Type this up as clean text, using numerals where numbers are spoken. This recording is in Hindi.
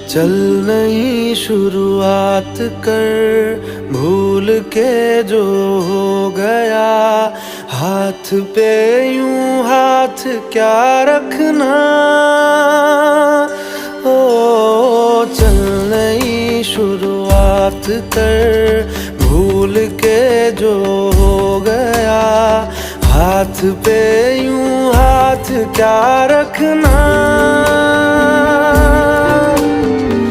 चल नई शुरुआत कर, भूल के जो हो गया। हाथ पे यूं हाथ क्या रखना। ओ चल नई शुरुआत कर, भूल के जो हो गया। हाथ पे यूं हाथ क्या रखना।